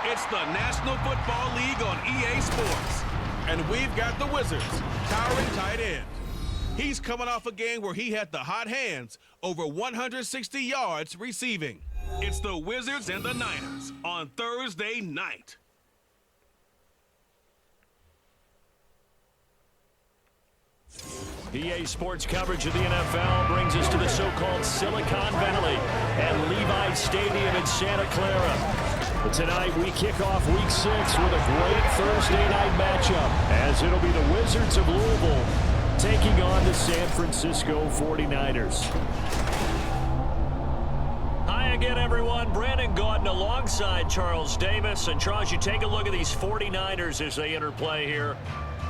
It's the National Football League on EA Sports. And we've got the Wizards, towering tight end. He's coming off a game where he had the hot hands, over 160 yards receiving. It's the Wizards and the Niners on Thursday night. EA Sports coverage of the NFL brings us to the so-called Silicon Valley at Levi Stadium in Santa Clara. But tonight we kick off Week 6 with a great Thursday night matchup, as it'll be the Wizards of Louisville taking on the San Francisco 49ers. Hi again, everyone. Brandon Gaudin alongside Charles Davis. And Charles, you take a look at these 49ers as they enter play here.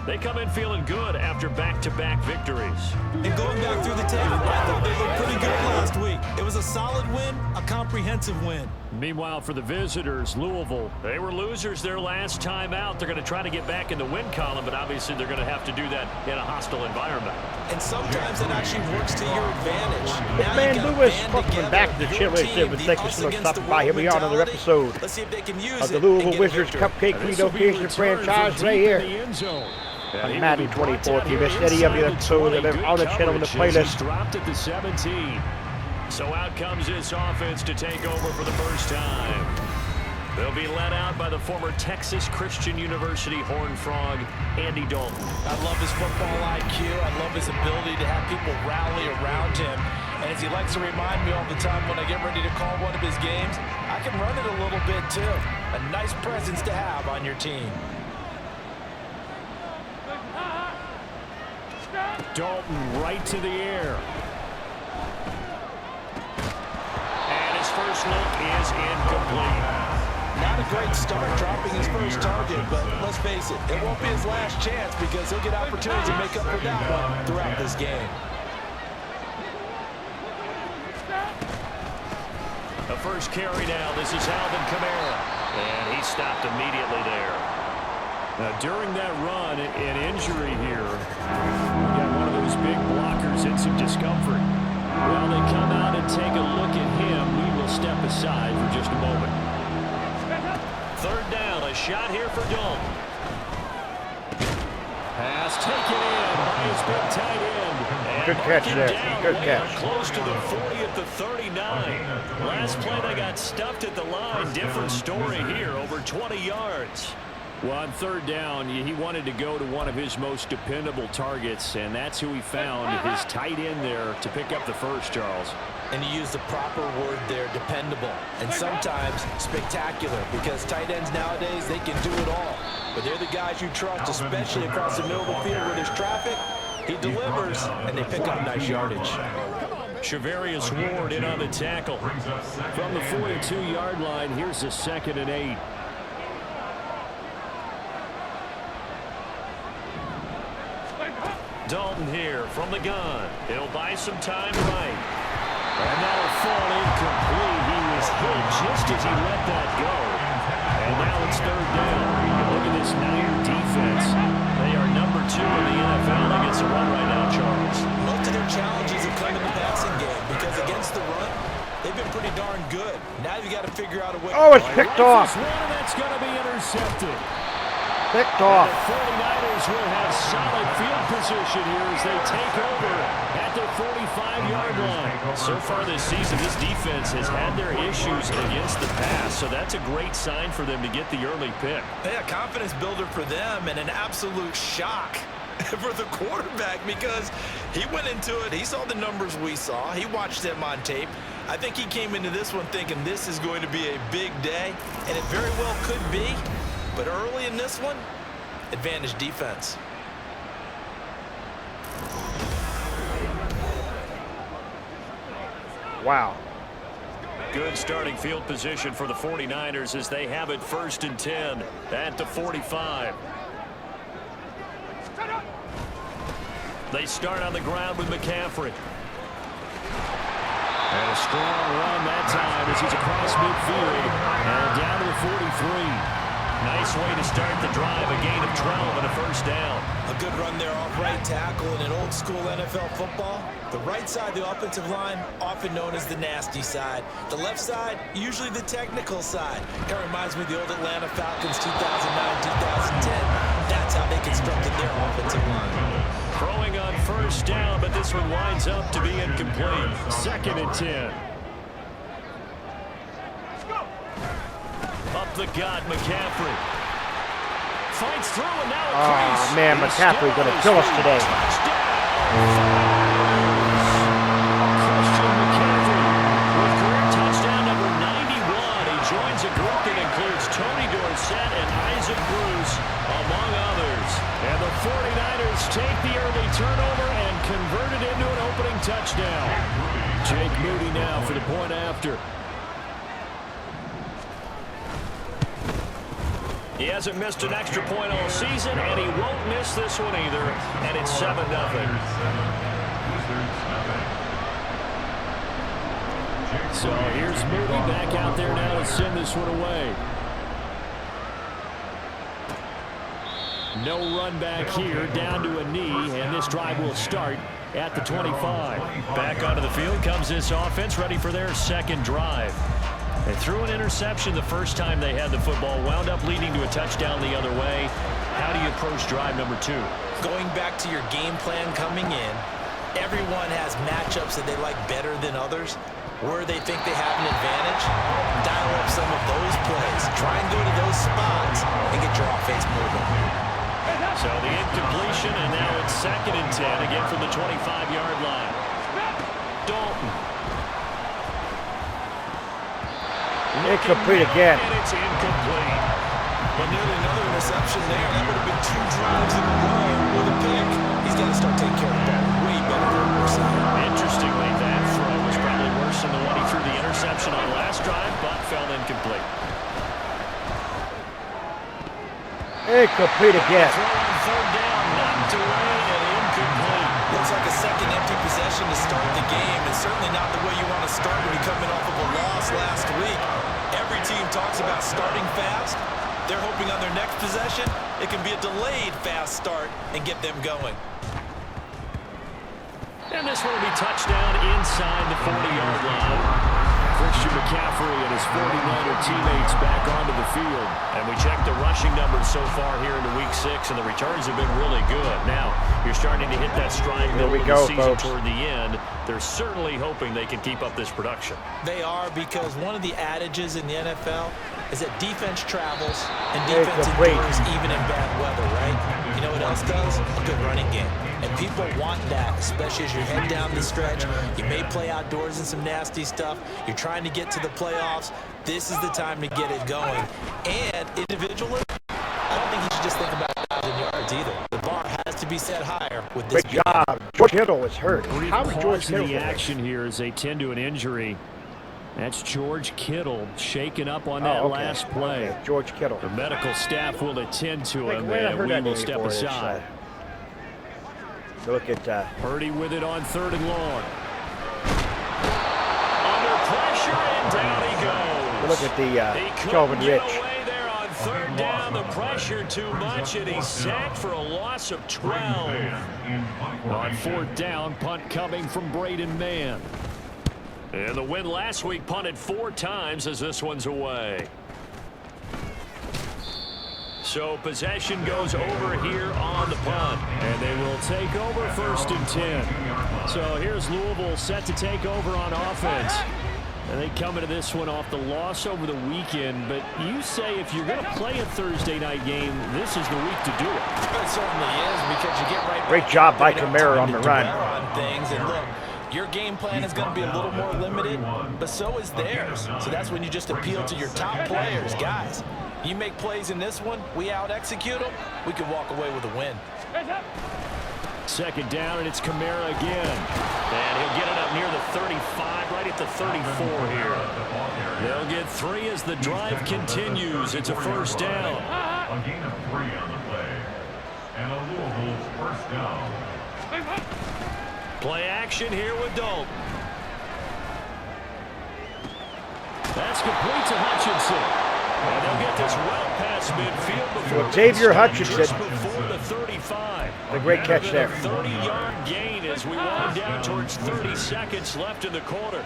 They come in feeling good after back-to-back victories. And going back through the tape, I thought they looked pretty good last week. It was a solid win, a comprehensive win. Meanwhile, for the visitors, Louisville, they were losers their last time out. They're going to try to get back in the win column, but obviously they're going to have to do that in a hostile environment. And sometimes it actually works to your advantage. Man, Lewis, welcome back to the Championship, and thank you so much for stopping by. Here we are on another episode of the Louisville Wizards Cupcake Relocation franchise right here on Madden 24. If you missed any of the episodes, they're on the channel in the playlist. Dropped at the 17. So out comes this offense to take over for the first time. They'll be led out by the former Texas Christian University Horned Frog, Andy Dalton. I love his football IQ. I love his ability to have people rally around him. And as he likes to remind me all the time when I get ready to call one of his games, I can run it a little bit too. A nice presence to have on your team. Dalton right to the air. And his first look is incomplete. Not a great start dropping his first target, but let's face it, it won't be his last chance because he'll get opportunities to make up for that one throughout this game. The first carry now, this is Alvin Kamara. And he stopped immediately there. Now, during that run, an injury here. We got one of those big blockers in some discomfort. Well, they come out and take a look at him. We will step aside for just a moment. Third down, a shot here for Dalton. Pass taken in by his big tight end. And good catch there. Good catch. Close to the 40 at the 39. Last play, they got stuffed at the line. Different story here, over 20 yards. Well, on third down, he wanted to go to one of his most dependable targets, and that's who he found, his tight end there, to pick up the first, Charles. And you use the proper word there, dependable, and sometimes spectacular, because tight ends nowadays, they can do it all. But they're the guys you trust, especially across the middle of the field where there's traffic. He delivers, and they pick up nice yardage. Shavarius Ward in on the tackle. From the 42-yard line, here's a 2nd and 8. Dalton here from the gun. He'll buy some time right. And that'll fall incomplete. He was hit just as he let that go. And now it's third down. Look at this Niner defense. They are number 2 in the NFL against the run right now, Charles. Most of their challenges have come in the passing game because against the run, they've been pretty darn good. Now you've got to figure out a way. Oh, it's picked off. That's going to be intercepted. Picked off. The 49ers will have solid field position here as they take over at the 45-yard line. So far this season, this defense has had their issues against the pass, so that's a great sign for them to get the early pick. Yeah, confidence builder for them and an absolute shock for the quarterback because he went into it. He saw the numbers we saw. He watched them on tape. I think he came into this one thinking this is going to be a big day, and it very well could be. But early in this one, advantage defense. Wow. Good starting field position for the 49ers as they have it 1st and 10 at the 45. They start on the ground with McCaffrey. And a strong run that time as he's across midfield and down to the 43. Nice way to start the drive, a gain of 12 and a first down. A good run there off right tackle in an old school NFL football. The right side of the offensive line, often known as the nasty side. The left side, usually the technical side. Kind of reminds me of the old Atlanta Falcons 2009-2010. That's how they constructed their offensive line. Throwing on first down, but this one winds up to be incomplete. 2nd and 10. Up the gut, McCaffrey. Fights through and now a crease. Oh, man, McCaffrey's going to kill us today. Christian McCaffrey with career touchdown number 91. He joins a group that includes Tony Dorsett and Isaac Bruce, among others. And the 49ers take the early turnover and convert it into an opening touchdown. Jake Moody now for the point after. He hasn't missed an extra point all season, and he won't miss this one either, and it's 7-0. So here's Moody back out there now to send this one away. No run back here, down to a knee, and this drive will start at the 25. Back onto the field comes this offense, ready for their second drive. They threw an interception the first time they had the football, wound up leading to a touchdown the other way. How do you approach drive number 2? Going back to your game plan coming in, everyone has matchups that they like better than others. Where they think they have an advantage, dial up some of those plays. Try and go to those spots and get your offense moving. So the incompletion, and now it's 2nd and 10, again from the 25-yard line. Dalton. Incomplete again. And it's incomplete. But nearly another interception there. That would have been 2 drives in a row with a pick. He's got to start taking care of the ball way better than we're seeing. Interestingly, that throw was probably worse than the one he threw the interception on last drive, but fell incomplete. Incomplete again. Throw on 3rd down, knocked away and incomplete. Looks like a second empty possession to start the game, and certainly not the way you want to start when you're coming off of a loss last week. Every team talks about starting fast. They're hoping on their next possession, it can be a delayed fast start and get them going. And this one will be touchdown inside the 40-yard line. Christian McCaffrey and his 49er teammates back onto the field. And we checked the rushing numbers so far here into Week 6, and the returns have been really good. Now, you're starting to hit that stride middle of the season toward the end. They're certainly hoping they can keep up this production. They are, because one of the adages in the NFL is that defense travels and defense endures even in bad weather, right? You know what else does? A good running game. And people want that, especially as you head down the stretch. You may play outdoors in some nasty stuff. You're trying to get to the playoffs. This is the time to get it going. And individually, I don't think you should just think about 1,000 yards either. The bar has to be set higher with this. Great job. George Kittle is hurt. How is George Kittle? The action here as they tend to an injury. That's George Kittle shaken up on that last play. Okay. George Kittle. The medical staff will attend to him, and we will step aside. Look at Purdy with it on 3rd and long. Under pressure, and down he goes. Look at the Calvin Rich. Away there on 3rd down. The pressure too much, and he's sacked for a loss of 12. On 4th down, punt coming from Braden Mann. And the win last week punted 4 times as this one's away. So possession goes over here on the punt. And they will take over 1st and 10. So here's Louisville set to take over on offense. And they come into this one off the loss over the weekend. But you say if you're going to play a Thursday night game, this is the week to do it. It certainly is, because you get right. Great job by Kamara on the run. And look, your game plan is going to be a little more limited, but so is theirs. So that's when you just appeal to your top players. Guys, you make plays in this one, we out-execute them, we can walk away with a win. 2nd down, and it's Kamara again. And he'll get it up near the 35, right at the 34 here. They'll get 3 as the drive continues. It's a 1st down. A gain of 3 on the play. And a Louisville's 1st down. Play action here with Dalton. That's complete to Hutchinson. And they'll get this well past midfield before Xavier Hutchinson. just before the 35. The great catch there. 30-yard gain as we wind down towards 30 seconds left in the quarter.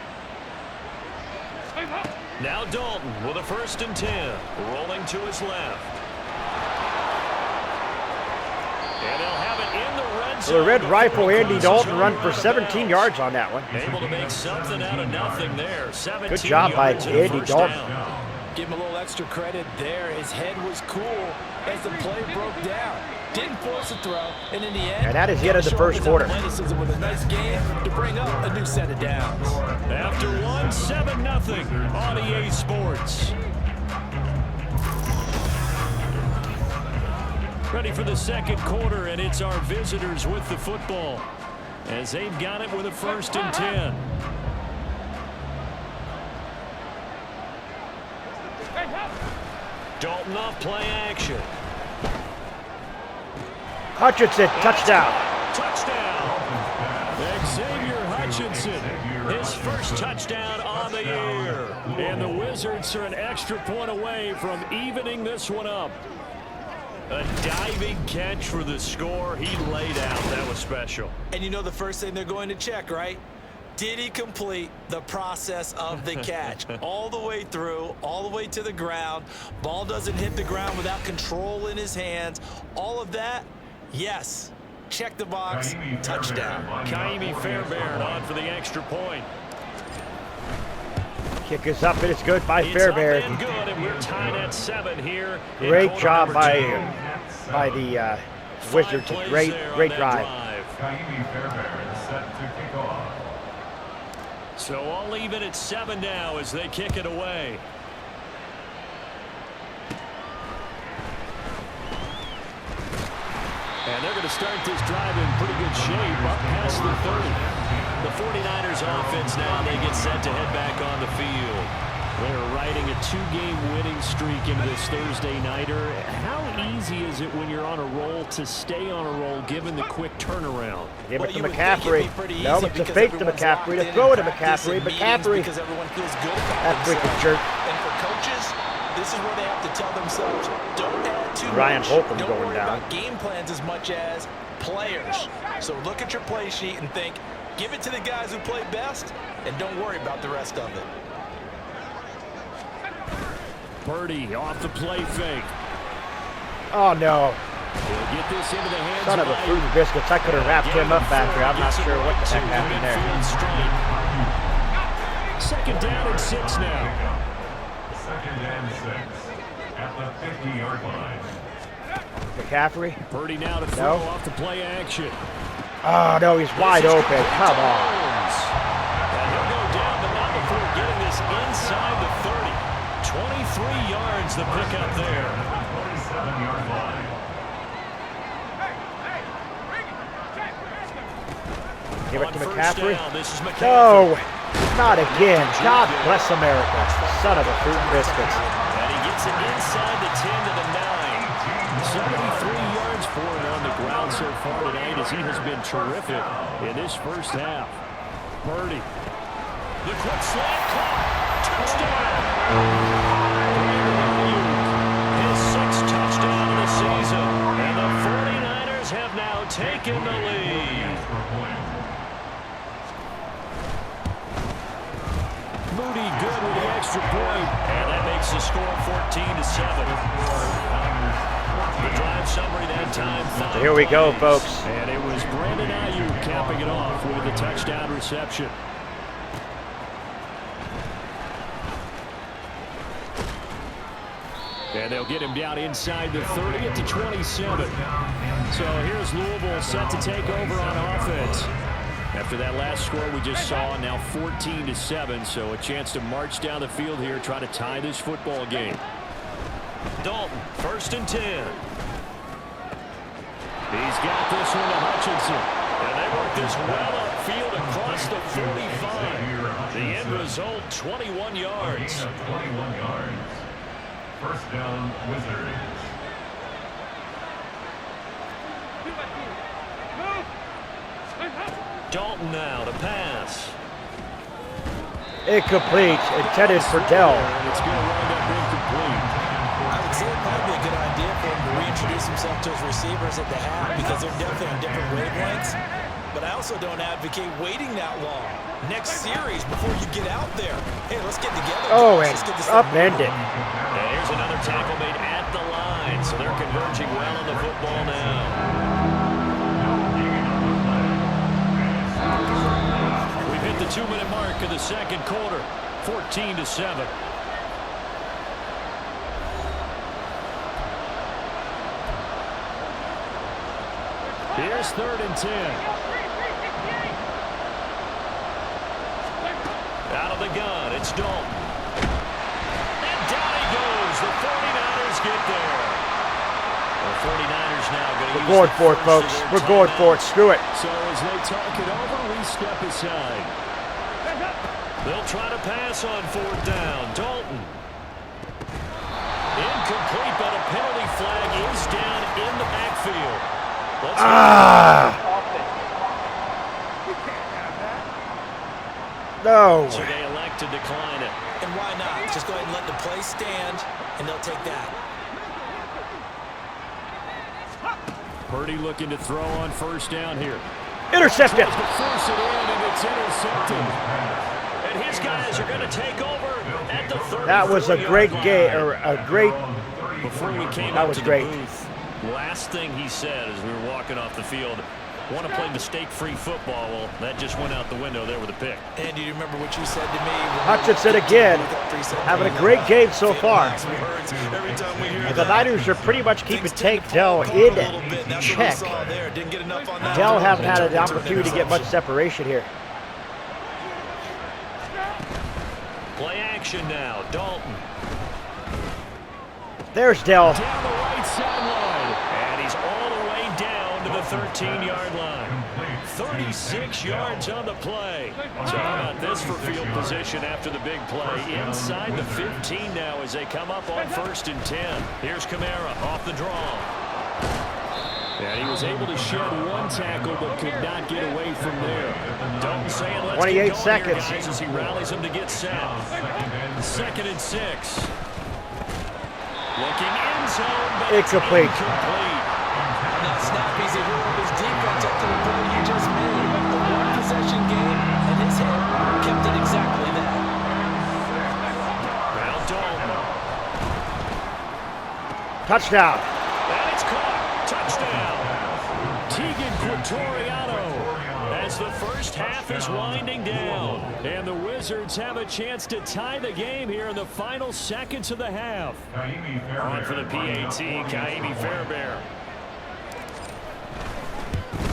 Now Dalton with a 1st and 10, rolling to his left. And they'll have it in the red zone. So the Red Rifle, Andy Dalton, run for 17 yards on that one. Able to make something out of nothing there. 17 Good job by yards and a Andy first Dalton. down. Give him a little extra credit there. His head was cool as the play broke down. Didn't force a throw, and in the end, And that is the end of the first quarter. athleticism with a nice game to bring up a new set of downs. After 1, 7-0 on EA Sports. Ready for the second quarter, and it's our visitors with the football as they've got it with a 1st and 10. Dalton off play action. Hutchinson, touchdown. Touchdown. Xavier Hutchinson, his first touchdown on the year. And the Wizards are an extra point away from evening this one up. A diving catch for the score. He laid out. That was special. And you know the first thing they're going to check, right? Did he complete the process of the catch? All the way through, all the way to the ground. Ball doesn't hit the ground without control in his hands. All of that, yes. Check the box, touchdown. Kaimi Fairbairn on for the extra point. Kick is up, and it's good by It's Fairbairn. up and good, and we're tied at 7 here. in Great quarter job number by 2. the 5 Wizards. plays Great there on great that drive. Kaimi Fairbairn set to kick off. So all even at 7 now as they kick it away. And they're going to start this drive in pretty good shape up past the 30. The 49ers offense now, they get set to head back on the field. They're riding a 2-game winning streak into this Thursday nighter. How easy is it when you're on a roll to stay on a roll given the quick turnaround? Give Well, it to you would think McCaffrey. it'd be pretty No, easy it's a because fake to everyone's McCaffrey. locked To in throw it to in practice McCaffrey. and meetings McCaffrey. because everyone feels good about That freaking themselves. jerk. And for coaches, this is where they have to tell themselves, don't add too Ryan much. Holcomb Don't going worry down. about game plans as much as players. So look at your play sheet and think, give it to the guys who play best, and don't worry about the rest of it. Purdy off the play fake. Oh, no. He'll get this into the hands Son of a fruit and biscuits. I could have wrapped him up back there. I'm not sure what the heck happened there. Second down and 6 now. 2nd and 6 at the 50-yard line. McCaffrey. Purdy now to throw No. off the play action. Oh, no, he's wide open. Come on. And he'll go down, but not before getting this inside the 30. 23 yards the pickup there. 27-yard line. Give it On to first McCaffrey. down, this is McCaffrey. No, not again. God bless America. Son of a fruit and biscuits. And he gets it inside the 10 to the 9. 73 yards for him on the ground so far tonight as he has been terrific in this first half. Purdy. The quick slant caught. Touchdown. His 6th touchdown of the season. And the 49ers have now taken the lead. Moody good with the extra point. And that makes the score 14-7. The drive summary that time. So here we go, folks. And it was Brandon Ayuk capping it off with a touchdown reception. And they'll get him down inside the 30 at the 27. So here's Louisville set to take over on offense. After that last score we just saw, now 14-7. So a chance to march down the field here, try to tie this football game. Dalton, 1st and 10. He's got this one to Hutchinson. And they work this well upfield across the 45. The end result, 21 yards. 21 yards. First down, Wizards. Dalton now to pass. Incomplete. Intended for Dell. And it's going to wind up incomplete. introduce himself to his receivers at the half because they're definitely on different wavelengths. But I also don't advocate waiting that long. Next series, before you get out there, hey, let's get together. Oh, and let's get this upended. And here's another tackle made at the line, so they're converging well on the football now. We've hit the 2-minute mark of the second quarter, 14-7. Here's 3rd and 10. Out of the gun, it's Dalton. And down he goes. The 49ers get there. The 49ers now going to use We're going for it, folks. We're going for it. Screw it. So as they talk it over, we step aside. They'll try to pass on 4th down. Dalton. Incomplete, but a penalty flag is down in the backfield. No. So they elect to decline it. And why not? Just go ahead and let the play stand, and they'll take that. Purdy looking to throw on 1st down here. Intercepted. Tries to force it in, and it's intercepted. And his guys are going to take over at the 34-yard line. That was a great game, or a great. Before we came That out was to great. the booth, last thing he said as we were walking off the field, want to play mistake-free football. Well, that just went out the window there with a pick. And do you remember what you said to me? Hutchinson again, having a great game so far. And The Niners are pretty much keeping Tank Dell in check. Dell haven't had an opportunity to get much separation here. Play action now, Dalton. There's Dell. Down the right sideline. And he's all the way down to the 13-yard line. 36 yards on the play. So how about this for field position after the big play? Inside the 15 now as they come up on 1st and 10. Here's Kamara off the draw. And he was able to shed one tackle but could not get away from there. Dalton saying let's 28 get going seconds. here, guys, as he rallies them to get set. 2nd and 6. Looking end zone, but Incomplete. Not snappy's a hero of his defense up to the play you just made. The one-possession game, and his head kept it exactly that. Now Dalton. Touchdown. And it's caught. Touchdown. Tegan Quattoriano as the first half is winding down. And the Wizards have a chance to tie the game here in the final seconds of the half. On for the PAT, Kaimi Fairbairn.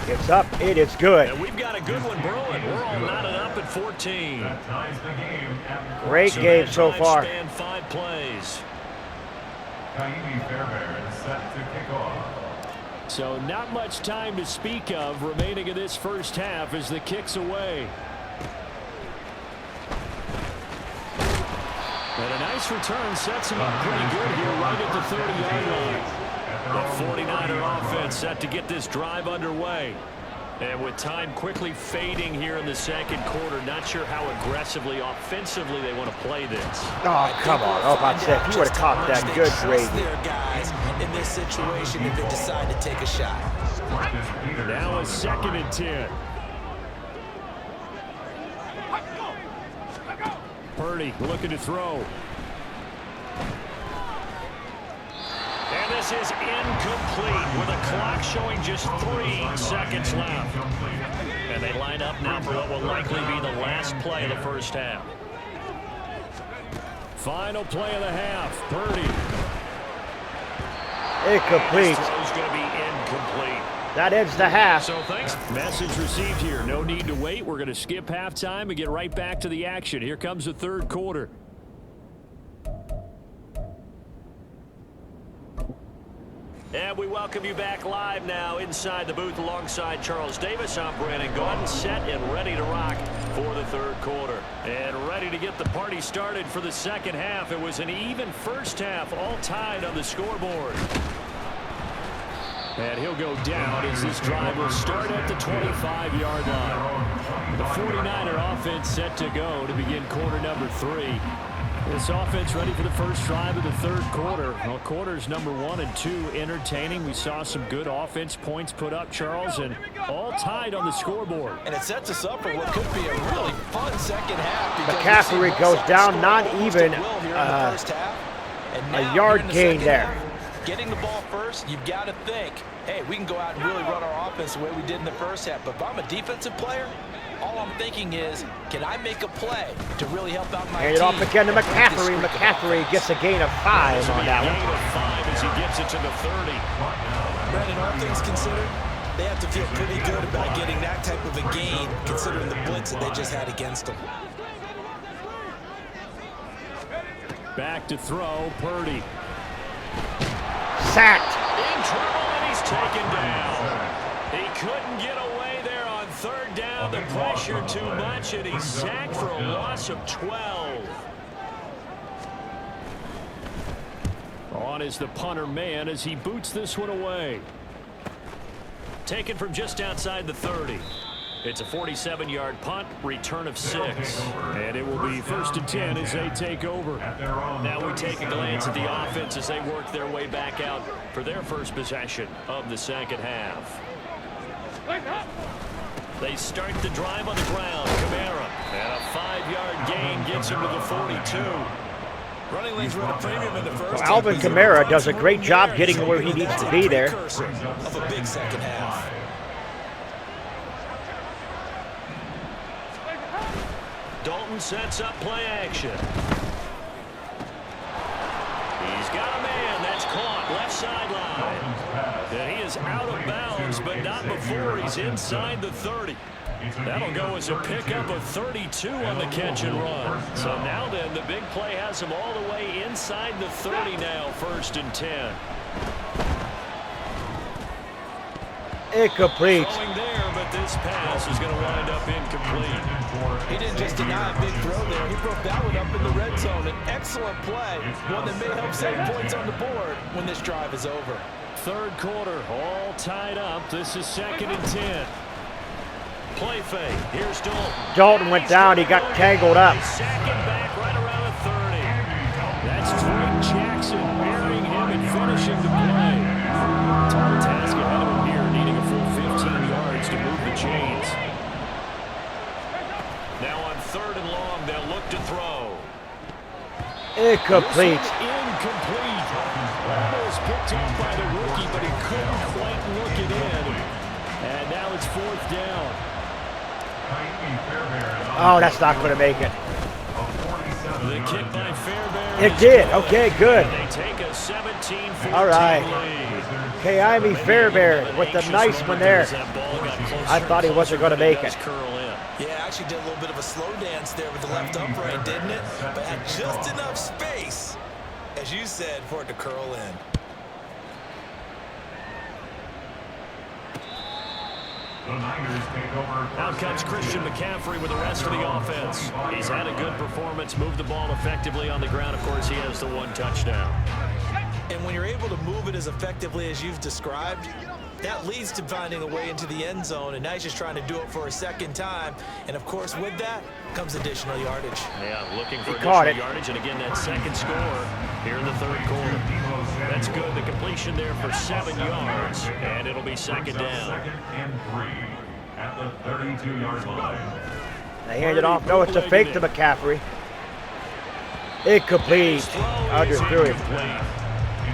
It's up. It is good. And we've got a good one brewing. We're all knotted up at 14. Great So game that so drive far. spanned 5 plays. Kaimi Fairbairn is set to kick off. So not much time to speak of remaining in this first half as the kick's away. And a nice return sets him up pretty good here right at the 30-yard line. The 49er offense set to get this drive underway. And with time quickly fading here in the second quarter, not sure how aggressively, offensively they want to play this. Oh, come on. Oh, about to say, if you would have caught that, good grade. Their guys in this situation if they decide to take a shot. Now a 2nd and 10. Purdy looking to throw. And this is incomplete with a clock showing just 3 seconds left. And they line up now for what will likely be the last play of the first half. Final play of the half. Purdy. Incomplete. This throw's going to be incomplete. That ends the half. So thanks. Message received here. No need to wait. We're going to skip halftime and get right back to the action. Here comes the third quarter. And we welcome you back live now inside the booth alongside Charles Davis. I'm Brandon Gordon, set and ready to rock for the third quarter. And ready to get the party started for the second half. It was an even first half, all tied on the scoreboard. And he'll go down as this drive will start at the 25-yard line. The 49er offense set to go to begin quarter number 3. This offense ready for the first drive of the third quarter. Well, quarters number 1 and 2 entertaining. We saw some good offense points put up, Charles, and all tied on the scoreboard. And it sets us up for what could be a really fun second half. McCaffrey goes down, not even a yard gain there. Getting the ball first, you've got to think, hey, we can go out and really run our offense the way we did in the first half. But if I'm a defensive player, all I'm thinking is, can I make a play to really help out my team? Hand it off again to McCaffrey. McCaffrey gets a gain of 5 on that one. Gain of 5 as he gets it to the 30. Brandon, all things considered, they have to feel pretty good about getting that type of a gain, considering the blitz that they just had against them. Back to throw, Purdy. Sacked. In trouble, and he's taken down. He couldn't get away there on third down. The pressure too much, and he's sacked for a loss of 12. On is the punter man as he boots this one away. Taken from just outside the 30. It's a 47-yard punt, return of 6. And it will be 1st and 10 as they take over. Now we take a glance at the offense as they work their way back out for their first possession of the second half. They start the drive on the ground. Kamara, and a 5-yard gain gets him to the 42. Running lanes were at a premium in the first. Well, Alvin Kamara does a great job getting where he needs to be there. Of a big second half. Dalton sets up play action. He's got a man that's caught left sideline. And he is out of bounds, but not before he's inside the 30. That'll go as a pickup of 32 on the catch and run. So now then, the big play has him all the way inside the 30 now, 1st and 10. Incomplete. Throwing there, but this pass is going to wind up incomplete. He didn't just deny a big throw there. He broke that one up in the red zone. An excellent play, one that may help save points on the board when this drive is over. Third quarter, all tied up. This is 2nd and 10. Play fake. Here's Dalton. Dalton went down. He got tangled up. Second back right around the 30. That's Drake Jackson burying him and finishing the play. Tall task ahead of him here, needing a full 15 yards to move the chains. Now on 3rd and long, they'll look to throw. Incomplete. Incomplete. Almost picked up by the rookie, but he couldn't quite look it in. And now it's 4th down. Oh, that's not going to make it. The kick by Fairbairn. It did. Okay, good. They take a 17-14 All right. lead. Kaimi Fairbairn with the nice one there. I thought he wasn't going to make it. Yeah, actually did a little bit of a slow dance there with the left upright, didn't it? But had just enough space, as you said, for it to curl in. Out comes Christian McCaffrey with the rest of the offense. He's had a good performance, moved the ball effectively on the ground. Of course, he has the 1 touchdown. And when you're able to move it as effectively as you've described, that leads to finding a way into the end zone. And now he's just trying to do it for a second time. And, of course, with that comes additional yardage. Yeah, looking for additional yardage. And, again, that second score here in the third quarter. That's good. The completion there for 7 yards. And it'll be 2nd down. 2nd and 3 at the 32-yard line. They hand it off. No, it's a fake to McCaffrey. Incomplete. Underthrew him.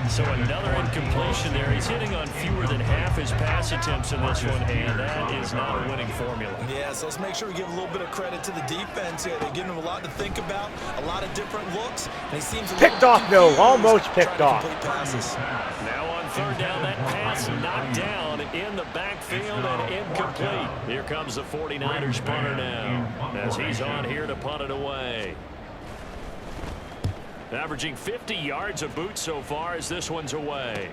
So another incompletion there. He's hitting on fewer than half his pass attempts in this one, and that is not a winning formula. Yeah, so let's make sure we give a little bit of credit to the defense here. They're giving him a lot to think about, a lot of different looks, and he seems picked off, no, almost picked off. Now on 3rd down, that pass knocked down in the backfield and incomplete. Here comes the 49ers punter now, as he's on here to punt it away. Averaging 50 yards a boot so far as this one's away.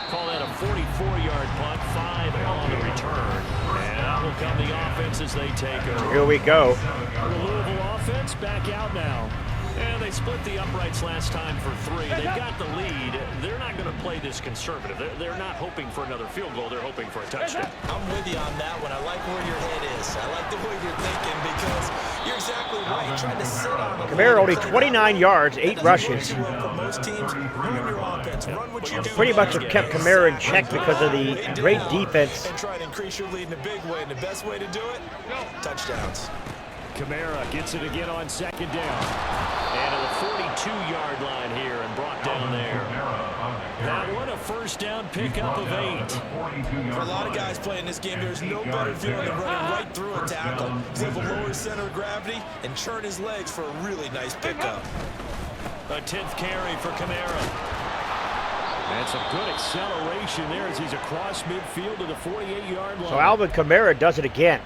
Call that a 44-yard punt, 5 on the return. And out will come the offense as they take over. Here we go. The Louisville offense back out now. And they split the uprights last time for 3. They've got the lead. They're not going to play this conservative. They're not hoping for another field goal. They're hoping for a touchdown. I'm with you on that one. I like where your head is. I like the way you're thinking because You're exactly right. Trying to sit on the Kamara only 29 yards, 8 rushes. Most teams run your offense, run what you do. Pretty much have kept Kamara in check because of the great defense. And try to increase your lead in a big way. And the best way to do it, touchdowns. Kamara gets it again on second down. And to the 42-yard line here and brought down there. Now what a first down pickup of 8. For a lot of guys playing this game, there's no better feeling than running right through a tackle. He's able to lower his center of gravity and churn his legs for a really nice pickup. A 10th carry for Kamara. And some good acceleration there as he's across midfield to the 48-yard line. So Alvin Kamara does it again.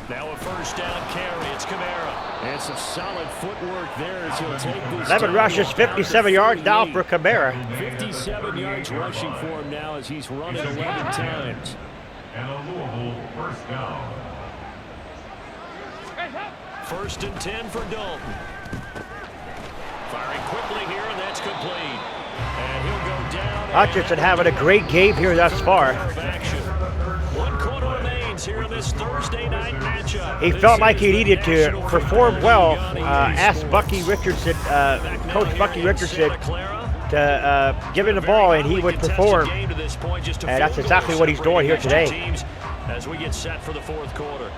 Now a first down carry. It's Kamara. And some solid footwork there as he'll take this. 11 rushes, 57 yards now for Kamara. 57 yards rushing for him now as he's run it 11 times. And a Louisville first down. 1st and 10 for Dalton. Firing quickly here, and that's complete. And he'll go down. Hutchinson having a great game here thus far. One quarter remains here in this Thursday night matchup. He felt like he needed to perform well. Asked Bucky Richardson, Coach Bucky Richardson, to give him the ball, and he would perform. And that's exactly what he's doing here today. As we get set for the 4th quarter.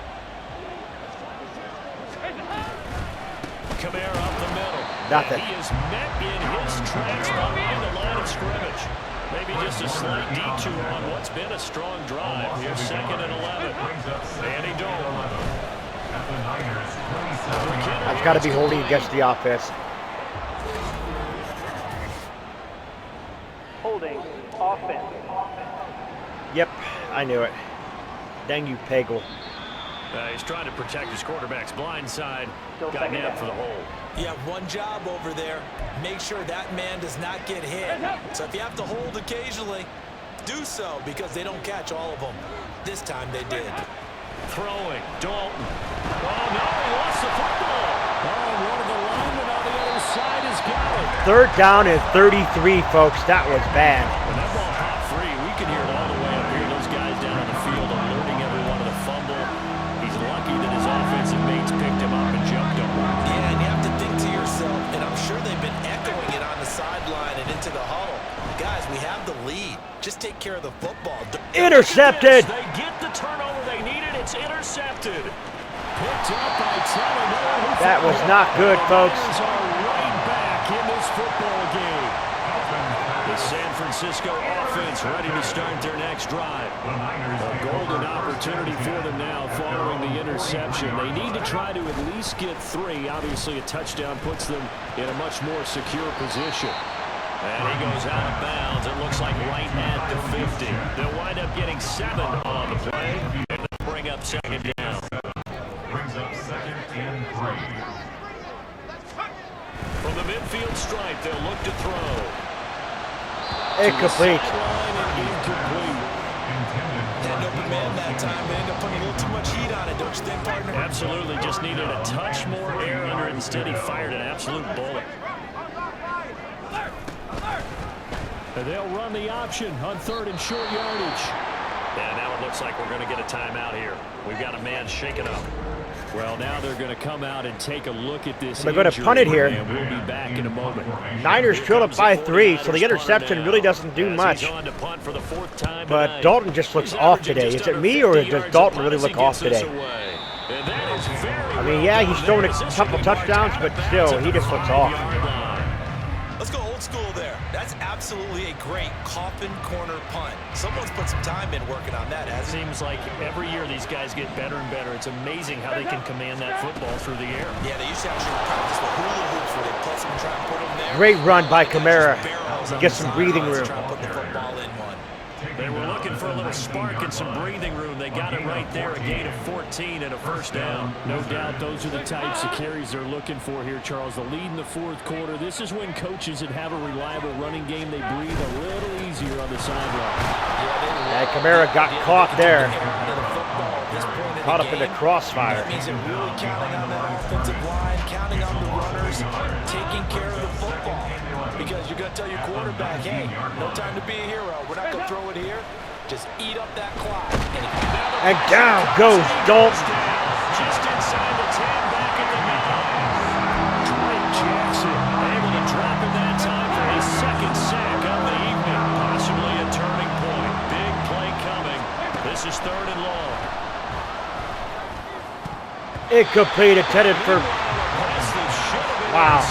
Kamara up the middle. Nothing. He is met in his tracks behind the line of scrimmage. Maybe just a slight detour on what's been a strong drive. Here's 2nd and 11. Andy Dalton. That's got to be holding against the offense. Holding offense. Yep, I knew it. Dang you, Pagel. He's trying to protect his quarterback's blind side. Got nabbed for the hole. You have one job over there. Make sure that man does not get hit. So if you have to hold occasionally, do so because they don't catch all of them. This time they did. Throwing. Dalton. Oh, no, he lost the football. Oh, one of the linemen on the other side has got it. 3rd down and 33, folks. That was bad. When that ball popped free, we can hear it all the way up here. Those guys down on the field alerting everyone to the fumble. He's lucky that his offensive mates picked him up and jumped him. Yeah, and you have to think to yourself, and I'm sure they've been echoing it on the sideline and into the huddle. Guys, we have the lead. Just take care of the football. Intercepted. They get the turnover they needed. It's intercepted. Picked up by Taylor. That was not good, folks. Are right back in this football game. The San Francisco offense ready to start their next drive. A golden opportunity for them now following the interception. They need to try to at least get 3. Obviously, a touchdown puts them in a much more secure position. And he goes out of bounds. It looks like right at the 50. They'll wind up getting 7 on the play. And they'll bring up 2nd down. Brings up 2nd and 3. From the midfield stripe, they'll look to throw. Incomplete. Incomplete. Had an open man that time. They ended up putting a little too much heat on it, don't you think, partner? Absolutely. Just needed a touch more air under it. Instead, he fired an absolute bullet. And they'll run the option on 3rd and short yardage. And now it looks like we're going to get a timeout here. We've got a man shaken up. Well, now they're going to come out and take a look at this. They're going to punt it here. And we'll be back in a moment. Niners trailed up by 3, so the interception really doesn't do much. But Dalton just looks off today. Is it me, or does Dalton really look off today? I mean, yeah, he's thrown a couple touchdowns, but still, he just looks off. Let's go old school there. That's absolutely a great coffin corner punt. Someone's put some time in working on that, hasn't it? Seems like every year these guys get better and better. It's amazing how they can command that football through the air. Yeah, they used to actually practice with hula hoops where they plus them and try and put them there. Great run by Kamara. Get some breathing room. Try and put the football in one. They were looking for a little spark and some breathing room. They got it right there, a gain of 14 and a first down. No doubt those are the types of carries they're looking for here, Charles. The lead in the 4th quarter. This is when coaches that have a reliable running game, they breathe a little easier on the sideline. And Kamara got caught there. Caught up in the crossfire. That means they're really counting on that offensive line, counting on the runners, taking care of the football. because you're going to tell your quarterback, hey, no time to be a hero. We're not going to throw it here. Just eat up that clock. And down goes Dalton. Just inside the 10, back at the 9. Drake Jackson able to drop in that time for his second sack of the evening. Possibly a turning point. Big play coming. This is 3rd and long. Incomplete, intended for... Wow.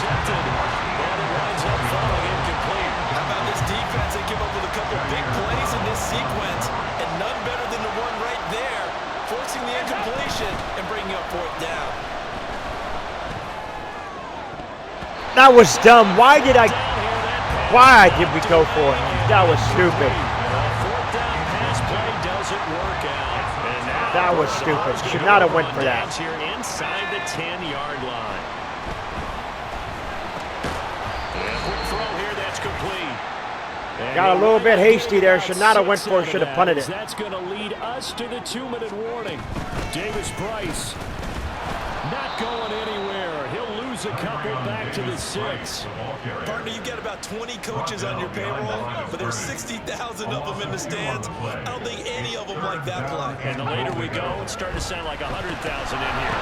How about this defense? They came up with a couple big plays in this sequence, and none better than the one right there, forcing the incompletion and bringing up 4th down. That was dumb. Why did we go for it? That was stupid. That was stupid. Should not have went for that. Here inside the 10-yard line. And quick throw here, that's complete. Got a little bit hasty there. Should not have went for it. Should have punted it. That's going to lead us to the 2-minute warning. Davis Price not going anywhere. He'll lose a couple back to the 6. Partner, you've got about 20 coaches on your payroll, but there's 60,000 of them in the stands. I don't think any of them like that play. And the later we go, it's starting to sound like 100,000 in here.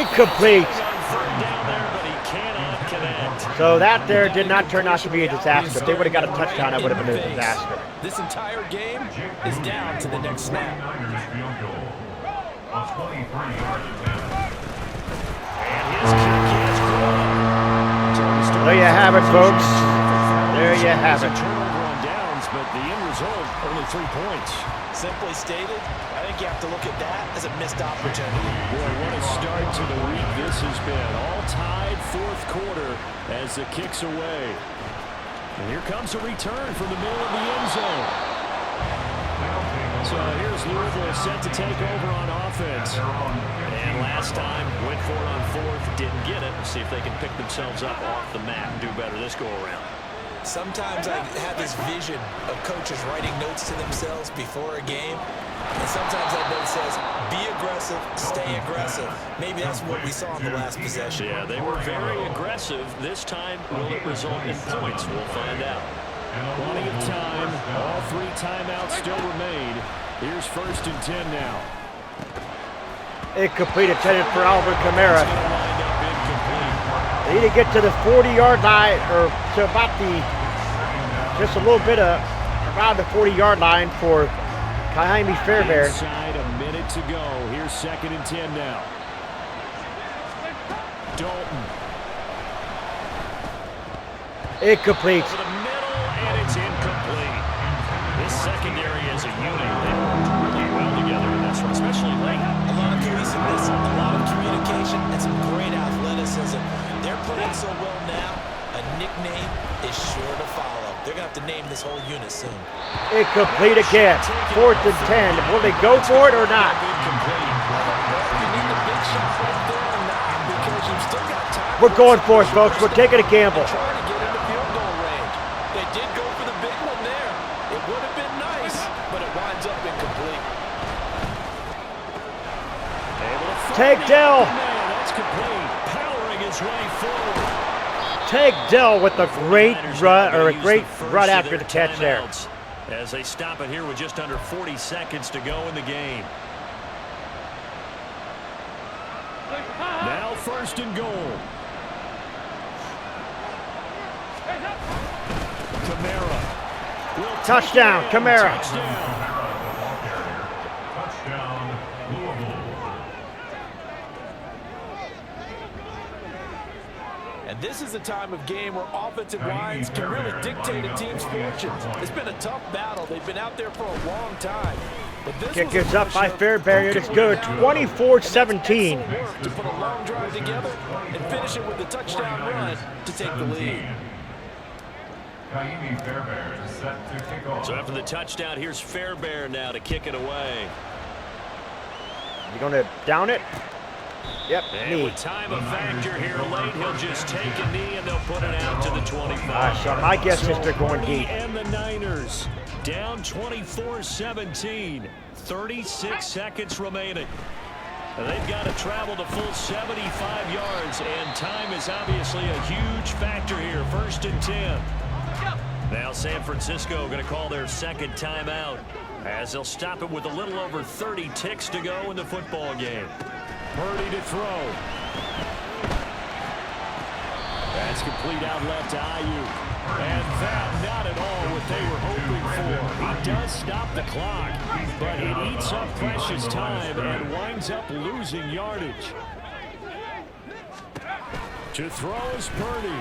Incomplete. Down there, but he cannot connect. So that there did not turn out to be a disaster. If they would have got a touchdown, it would have been a disaster. This entire game is down to the next snap. There you have it, folks. There you have it. Turnover on downs, but the end result, only 3 points. Simply stated, I think you have to look at that as a missed opportunity. Boy, what a start to the week this has been. All tied 4th quarter as the kick's away. And here comes a return from the middle of the end zone. So here's Louisville set to take over on offense. And last time, went for it on 4th, didn't get it. See if they can pick themselves up off the mat and do better this go-around. Sometimes I have this vision of coaches writing notes to themselves before a game. And sometimes that note says, be aggressive, stay aggressive. Maybe that's what we saw in the last possession. Yeah, they were very aggressive. This time, will it result in points? We'll find out. Plenty of time. All 3 timeouts still remain. Here's 1st and 10 now. Incomplete, intended for Alvin Kamara. They need to get to the 40-yard line, or to about just a little bit around the 40-yard line for Kaimi Fairbairn. Inside, a minute to go. Here's 2nd and 10 now. Dalton. Incomplete. Over the middle, and it's incomplete. This secondary is a unit. They worked really well together in this one, especially late. A lot of cohesiveness, a lot of communication, and some great athleticism. They're playing so well now, a nickname is sure to follow. They're going to have to name this whole unit soon. Incomplete again. 4th and 10. Will they go for it or not? We're going for it, folks. We're taking a gamble. Trying to get into field goal range. They did go for the big one there. It would have been nice, but it winds up incomplete. Take Dell. That's complete. Powering his way forward. Take Dell with a great run, or a great run after the catch there. As they stop it here with just under 40 seconds to go in the game. Now 1st and goal. Kamara. Touchdown, Kamara. Touchdown, Louisville. And this is a time of game where offensive lines can really dictate a team's fortunes. It's been a tough battle. They've been out there for a long time. But this Kick is up by Fairbairn. It is good. 24-17. To put a long drive together and finish it with a touchdown run to take the lead. Kaimi Fairbairn is set to kick off. So after the touchdown, here's Fairbairn now to kick it away. You going to down it? Yep, And knee. with time a factor here late, he'll just take a knee and they'll put it out to the 25. So my guess is they're going deep. And the Niners down 24-17. 36 seconds remaining. And they've got to travel the full 75 yards, and time is obviously a huge factor here. 1st and 10. Now San Francisco going to call their second timeout as they'll stop it with a little over 30 ticks to go in the football game. Purdy to throw. That's complete out left to Ayuk. And that, not at all what they were hoping for. He does stop the clock, but it eats up precious time and winds up losing yardage. To throw is Purdy.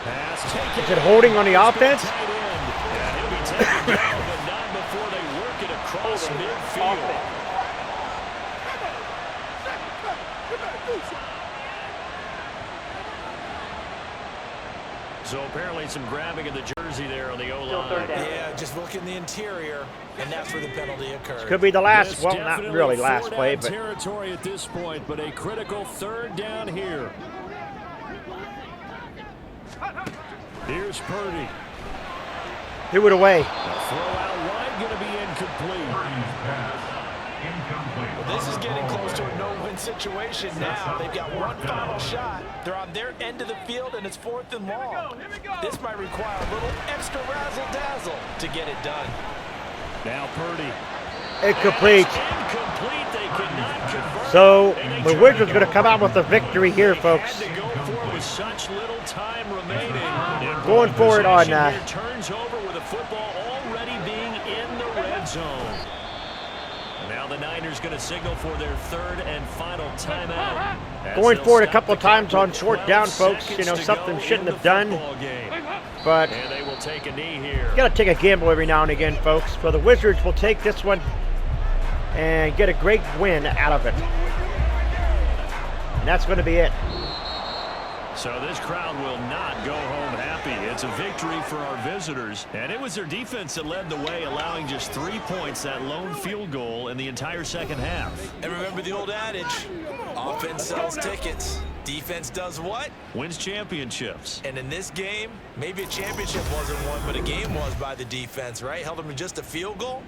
Pass taken. Is it holding on the offense? And he'll be taken down, but not before they work it across midfield. So apparently some grabbing of the jersey there on the O-line. Yeah, just look in the interior, and that's where the penalty occurred. This could be the last, This well, not definitely really last play, but territory at this point, but a critical 3rd down here. Here's Purdy. threw it away. The throw out wide going to be incomplete. Well, this is getting close to a no-win situation now. They've got one final shot. They're on their end of the field, and it's 4th and long. This might require a little extra razzle-dazzle to get it done. Now Purdy. Incomplete. Incomplete. They could not convert. So the Wizards are going to come out with a victory here, folks. Had to go for it with such little time remaining. Going for it on. Turns over with the football already being in the red zone. Now the Niners going to signal for their 3rd and final timeout. Going for it a couple of times on 4th down, folks. You know, something shouldn't have done. But and they will take a knee here. you got to take a gamble every now and again, folks. So the Wizards will take this one and get a great win out of it. And that's going to be it. So this crowd will not go home happy. It's a victory for our visitors. And it was their defense that led the way, allowing just 3 points, that lone field goal in the entire second half. And remember the old adage, offense sells tickets. Defense does what? Wins championships. And in this game, maybe a championship wasn't won, but a game was by the defense, right? Held them to just a field goal.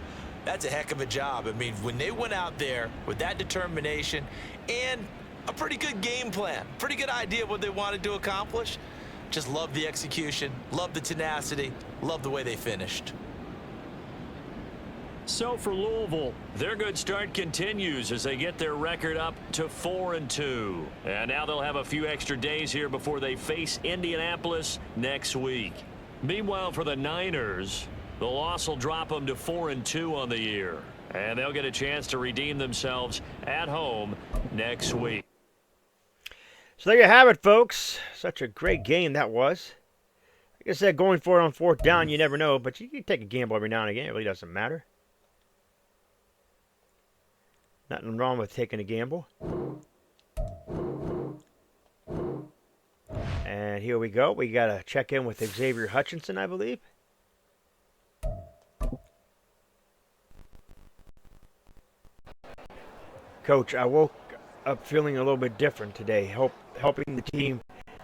That's a heck of a job. I mean, when they went out there with that determination and a pretty good game plan, pretty good idea of what they wanted to accomplish, just love the execution, love the tenacity, love the way they finished. So for Louisville, their good start continues as they get their record up to 4-2. And now they'll have a few extra days here before they face Indianapolis next week. Meanwhile, for the Niners, the loss will drop them to 4-2 on the year. And they'll get a chance to redeem themselves at home next week. So there you have it, folks. Such a great game that was. Like I said, going for it on 4th down, you never know. But you can take a gamble every now and again. It really doesn't matter. Nothing wrong with taking a gamble. And here we go. We got to check in with Xavier Hutchinson, I believe. Coach, I woke up feeling a little bit different today. Helping the team,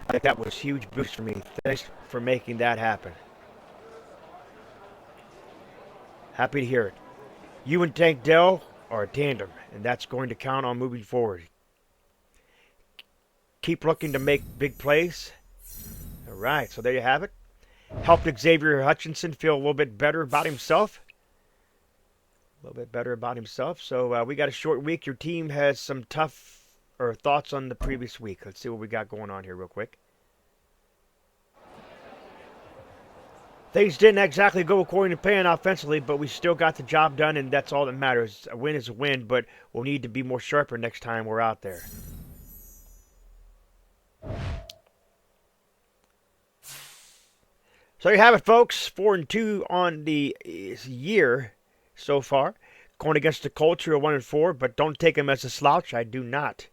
I think that was a huge boost for me. Thanks for making that happen. Happy to hear it. You and Tank Dell are a tandem, and that's going to count on moving forward. Keep looking to make big plays. All right, so there you have it. Helped Xavier Hutchinson feel a little bit better about himself. So we got a short week. Your team has some thoughts on the previous week. Let's see what we got going on here real quick. Things didn't exactly go according to plan offensively, but we still got the job done, and that's all that matters. A win is a win, but we'll need to be more sharper next time we're out there. So you have it, folks. 4-2 on the year so far. Going against the culture of 1-4, but don't take them as a slouch. I do not.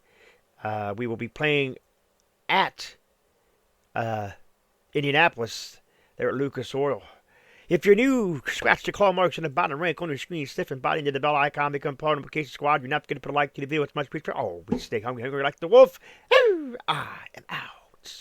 We will be playing at Indianapolis there at Lucas Oil. If you're new, scratch the claw marks in the bottom rank on your screen, stiff and body into the bell icon, become part of the notification squad. You're not going to put a like to the video. It's much appreciated. Oh, we stay hungry like the wolf. I am out.